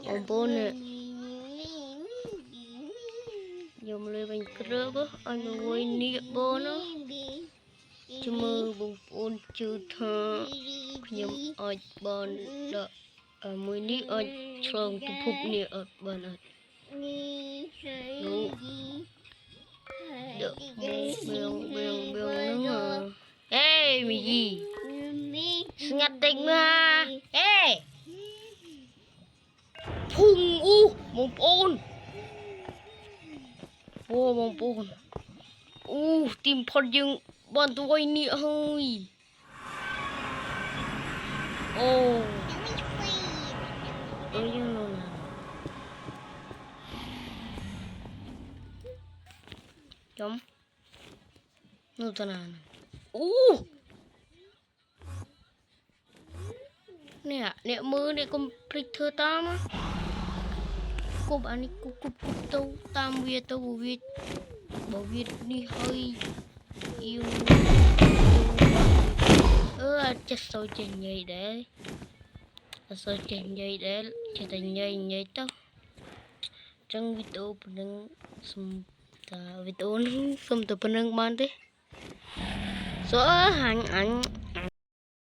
ông bố nè dùng lấy bánh cơm bố anh ngồi nịa bố nó cho mơ bông ôn chưa thơ nhầm ở bên đó mùi nịa ở trong tụ phục nịa ở bên ở đúng được bèo bèo bèo nữa ê mày gì ngặt tình mà ê phùng mông ôn mông ôn tìm phật dương bọn tôi nịa hơi nhưng nó là chấm nó tên là nè mưa nè con prít thưa tam á cô bạn đi cục tâu tam việt tâu bảo việt đi hơi yêu chắc sao chuyện vậy để sao chuyện vậy để chuyện tình vậy tao trong video peneng video sum tu peneng ban deh so hanya